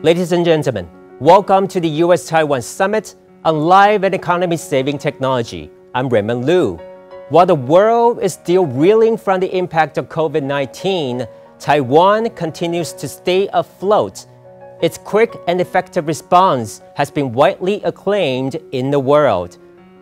Ladies and gentlemen, welcome to the U.S Taiwan Summit on Life and Economy Saving Technology. I'm Raymond Liu. While the world is still reeling from the impact of COVID-19, Taiwan continues to stay afloat. Its quick and effective response has been widely acclaimed in the world.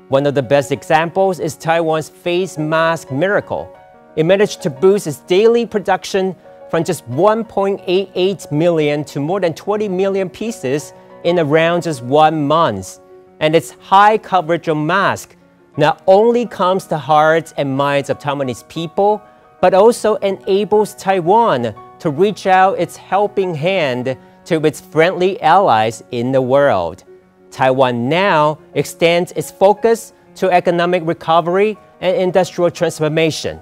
One of the best examples is Taiwan's face mask miracle. It managed to boost its daily production from just 1.88 million to more than 20 million pieces in around just 1 month. And its high coverage of masks not only calms the hearts and minds of Taiwanese people, but also enables Taiwan to reach out its helping hand to its friendly allies in the world. Taiwan now extends its focus to economic recovery and industrial transformation.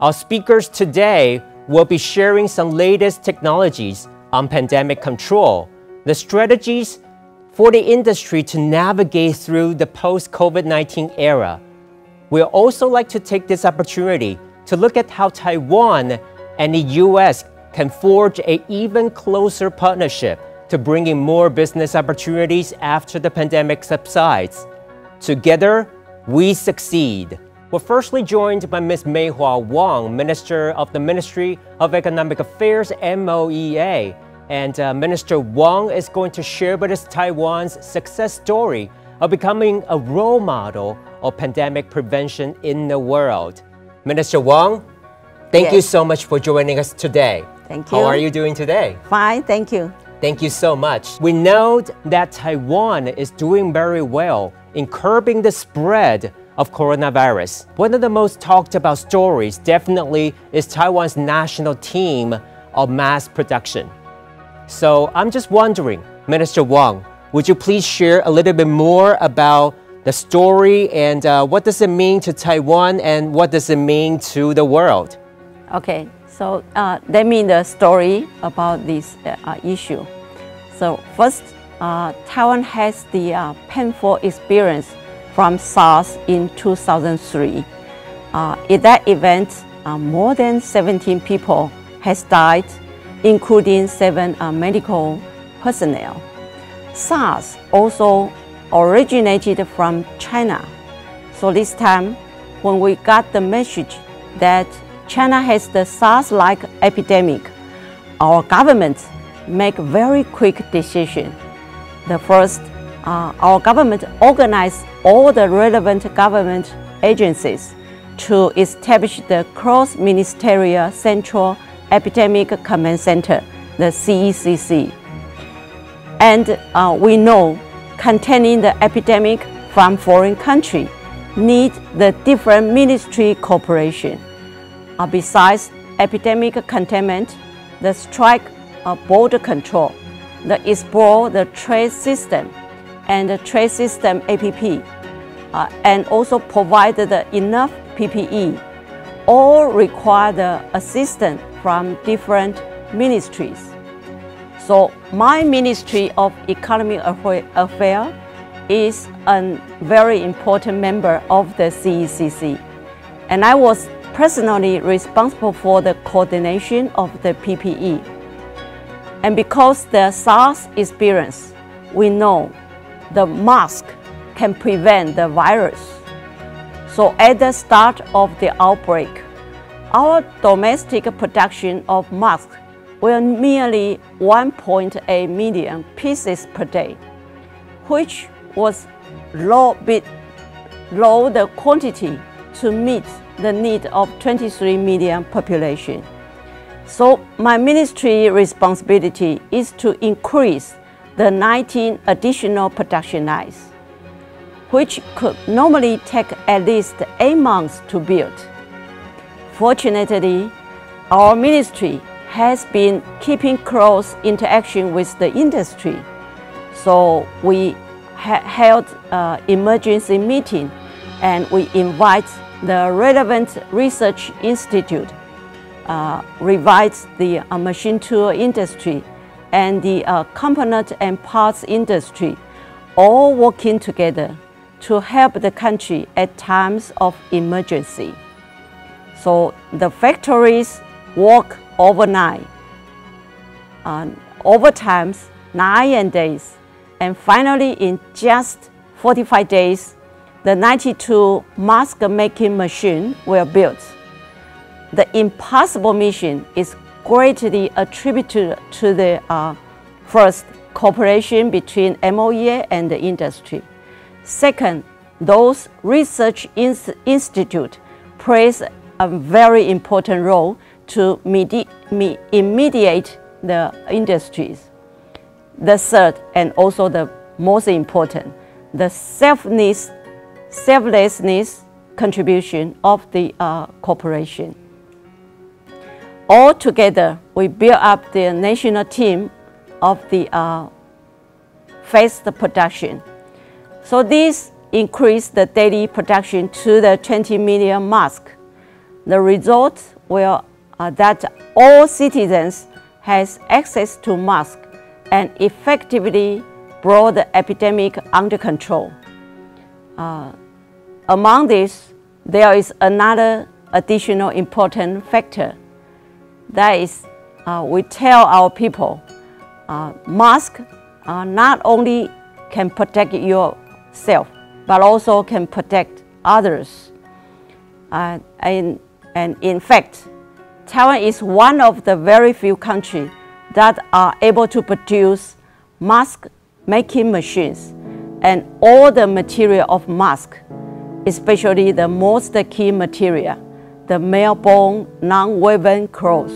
Our speakers today will be sharing some latest technologies on pandemic control, the strategies for the industry to navigate through the post-COVID-19 era. We'd also like to take this opportunity to look at how Taiwan and the U.S. can forge an even closer partnership to bring in more business opportunities after the pandemic subsides. Together, we succeed. We're firstly joined by Ms. Mei-Hua Wang, Minister of the Ministry of Economic Affairs, MOEA. And Minister Wang is going to share with us Taiwan's success story of becoming a role model of pandemic prevention in the world. Minister Wang, thank you so much for joining us today. Thank you. How are you doing today? Fine, thank you. Thank you so much. We know that Taiwan is doing very well in curbing the spread of coronavirus. One of the most talked about stories definitely is Taiwan's national team of mass production. So I'm just wondering, Minister Wang, would you please share a little bit more about the story and what does it mean to Taiwan and what does it mean to the world? Okay, so let me the story about this issue. So first, Taiwan has the painful experience from SARS in 2003. In that event, more than 17 people has died, including 7 medical personnel. SARS also originated from China. So this time, when we got the message that China has the SARS-like epidemic, our government make very quick decision. The first, our government organized all the relevant government agencies to establish the Cross-Ministerial Central Epidemic Command Center, the CECC. And we know containing the epidemic from foreign country need the different ministry cooperation. Besides epidemic containment, the strike border control, the explore the trade system and the trade system APP, and also provide the enough PPE, all require the assistance from different ministries. So my Ministry of Economic Affairs is a very important member of the CECC. And I was personally responsible for the coordination of the PPE. And because the SARS experience, we know the mask can prevent the virus. So at the start of the outbreak, our domestic production of masks were merely 1.8 million pieces per day, which was low the quantity to meet the need of 23 million population. So my ministry responsibility is to increase the 19 additional production lines, which could normally take at least 8 months to build. Fortunately, our ministry has been keeping close interaction with the industry. So we held emergency meeting and we invite the relevant research institute, revise the machine tool industry and the component and parts industry, all working together to help the country at times of emergency. So the factories work overnight. over time, 9 days, and finally in just 45 days, the 92 mask-making machines were built. The impossible mission is greatly attributed to the first, cooperation between MOEA and the industry. Second, those research institutes plays a very important role to mediate the industries. The third, and also the most important, the selflessness contribution of the corporation. All together, we built up the national team of the fast production. So this increased the daily production to the 20 million masks. The result will that all citizens has access to masks and effectively brought the epidemic under control. Among this, there is another additional important factor. That is, we tell our people, masks not only can protect yourself, but also can protect others. And in fact, Taiwan is one of the very few countries that are able to produce mask-making machines and all the material of mask, especially the most key material, the male-borne non-woven clothes.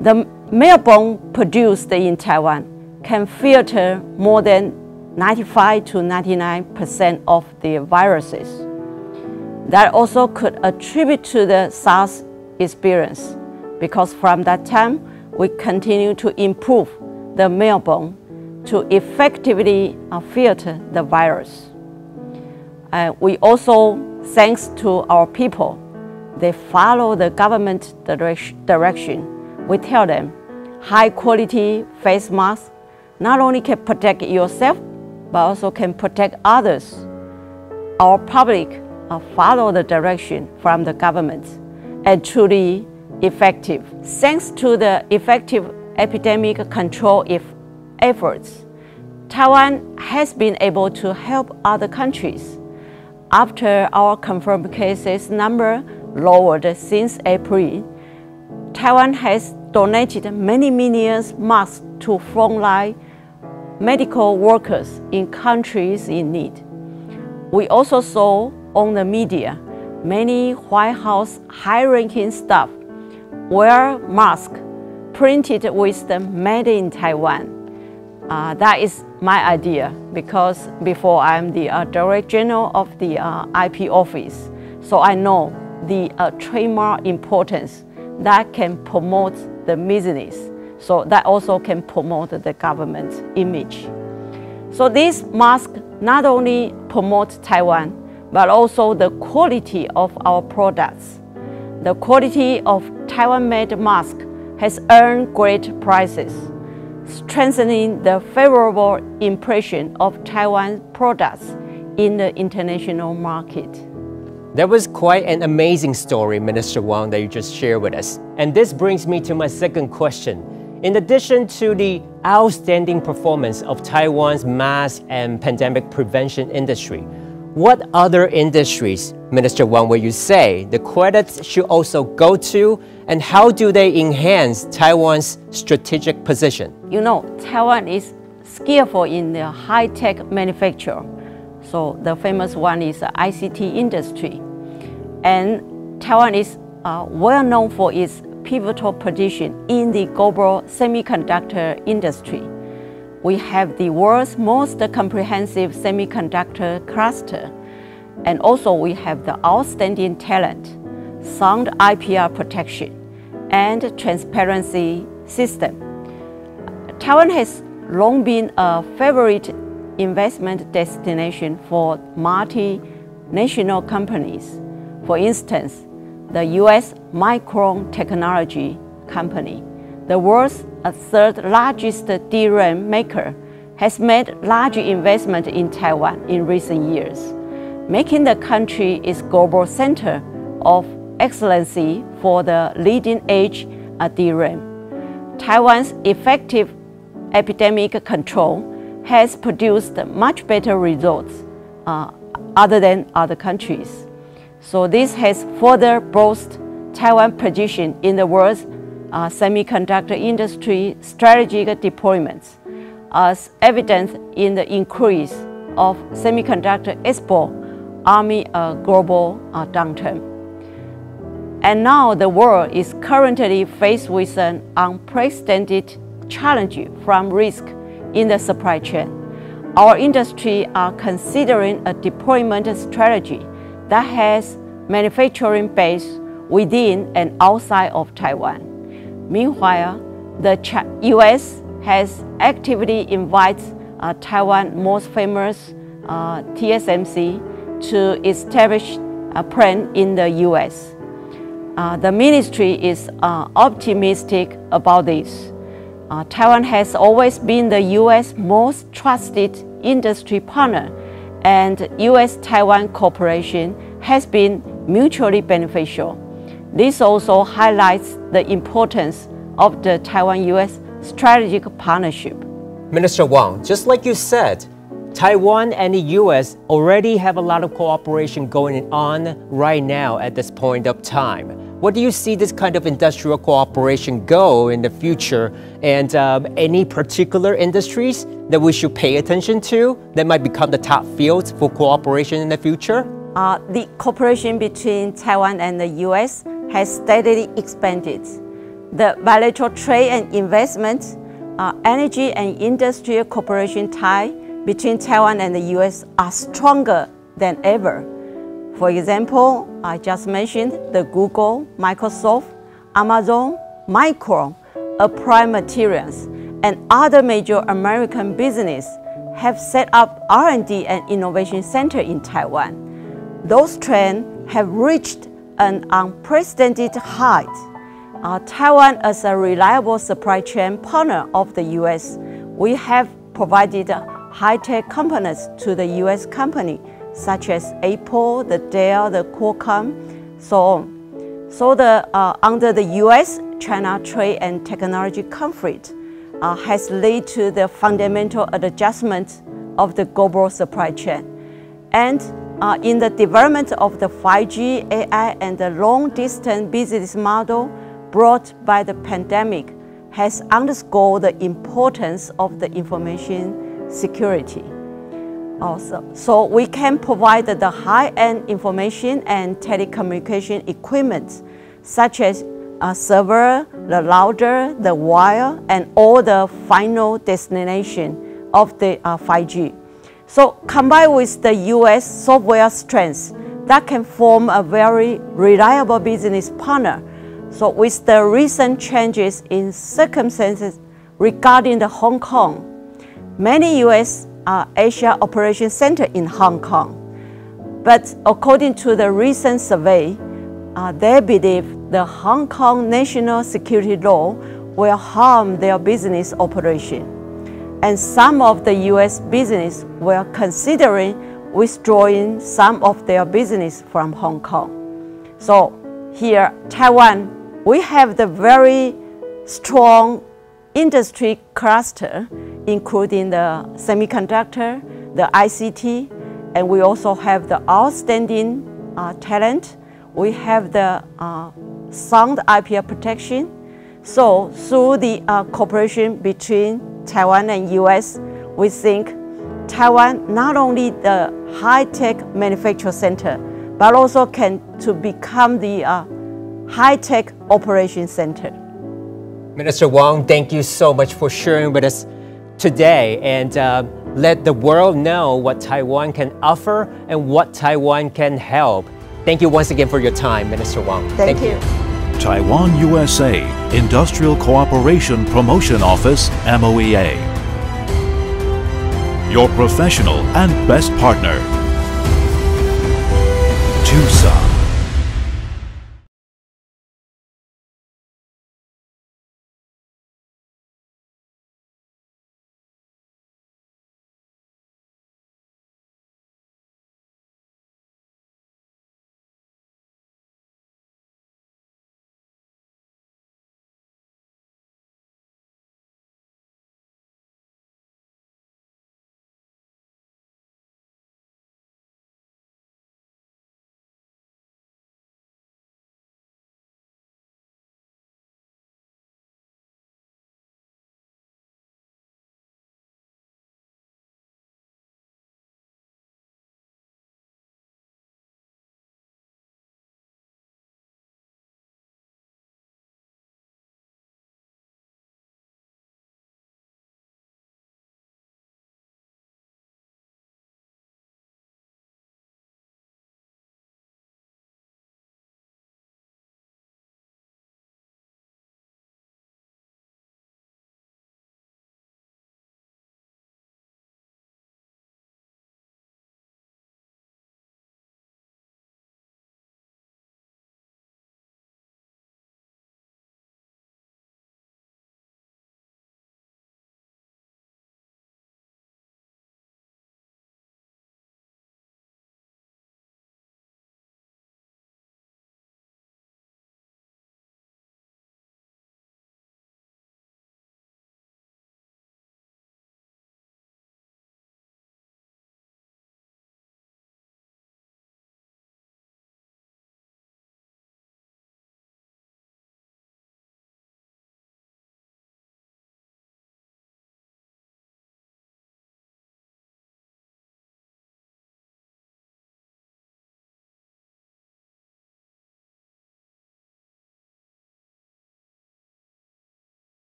The male-borne produced in Taiwan can filter more than 95 to 99% of the viruses. That also could attribute to the SARS experience, because from that time, we continue to improve the male-borne to effectively filter the virus. We also, thanks to our people, they follow the government direction. We tell them, high-quality face masks not only can protect yourself, but also can protect others. Our public follow the direction from the government and truly effective. Thanks to the effective epidemic control efforts, Taiwan has been able to help other countries. After our confirmed cases number lowered since April, Taiwan has donated many millions masks to frontline medical workers in countries in need. We also saw on the media many White House high-ranking staff wear masks printed with the Made in Taiwan. That is my idea, because before I'm the Director General of the IP office, so I know the trademark importance that can promote the business, so that also can promote the government image. So this mask not only promotes Taiwan, but also the quality of our products. The quality of Taiwan-made mask has earned great prizes, strengthening the favorable impression of Taiwan products in the international market. That was quite an amazing story, Minister Wang, that you just shared with us. And this brings me to my second question. In addition to the outstanding performance of Taiwan's mask and pandemic prevention industry, what other industries, Minister Wang, will you say the credits should also go to, and how do they enhance Taiwan's strategic position? You know, Taiwan is skillful in the high-tech manufacture. So the famous one is the ICT industry. And Taiwan is well known for its pivotal position in the global semiconductor industry. We have the world's most comprehensive semiconductor cluster. And also we have the outstanding talent, sound IPR protection, and transparency system. Taiwan has long been a favorite investment destination for multinational companies. For instance, the U.S. Micron Technology company, the world's third largest DRAM maker, has made large investment in Taiwan in recent years, making the country its global center of excellency for the leading-edge DRAM. Taiwan's effective epidemic control has produced much better results other than other countries. So this has further boosted Taiwan's position in the world's semiconductor industry strategic deployments, as evident in the increase of semiconductor export amid a global downturn. And now the world is currently faced with an unprecedented challenge from risk in the supply chain. Our industry are considering a deployment strategy that has manufacturing base within and outside of Taiwan. Meanwhile, the U.S. has actively invited Taiwan's most famous TSMC to establish a plant in the U.S. The ministry is optimistic about this. Taiwan has always been the U.S. most trusted industry partner, and U.S. Taiwan cooperation has been mutually beneficial. This also highlights the importance of the Taiwan-U.S. strategic partnership. Minister Wang, just like you said, Taiwan and the U.S. already have a lot of cooperation going on right now at this point of time. What do you see this kind of industrial cooperation go in the future, and any particular industries that we should pay attention to that might become the top fields for cooperation in the future? The cooperation between Taiwan and the U.S. has steadily expanded. The bilateral trade and investment, energy and industrial cooperation ties between Taiwan and the U.S. are stronger than ever. For example, I just mentioned the Google, Microsoft, Amazon, Micron, Applied Materials, and other major American businesses have set up R&D and innovation centers in Taiwan. Those trends have reached an unprecedented height. Taiwan, as a reliable supply chain partner of the U.S., we have provided high-tech components to the U.S. company, such as Apple, the Dell, the Qualcomm, so on. So under the U.S.-China trade and technology conflict has led to the fundamental adjustment of the global supply chain. And in the development of the 5G, AI, and the long-distance business model brought by the pandemic has underscored the importance of the information security. Also, so we can provide the high-end information and telecommunication equipment, such as a server, the router, the wire, and all the final destination of the 5G. So combined with the U.S. software strengths, that can form a very reliable business partner. So with the recent changes in circumstances regarding the Hong Kong, many U.S. Asia Operation Center in Hong Kong. But according to the recent survey, they believe the Hong Kong national security law will harm their business operation. And some of the U.S. business were considering withdrawing some of their business from Hong Kong. So here, Taiwan, we have the very strong industry cluster, including the semiconductor, the ICT, and we also have the outstanding talent. We have the sound IP protection. So through the cooperation between Taiwan and U.S., we think Taiwan not only the high-tech manufacturing center, but also can to become the high-tech operation center. Minister Wang, thank you so much for sharing with us today, and let the world know what Taiwan can offer and what Taiwan can help. Thank you once again for your time, Minister Wang. Thank you. Taiwan USA Industrial Cooperation Promotion Office, MOEA. Your professional and best partner. TUSA.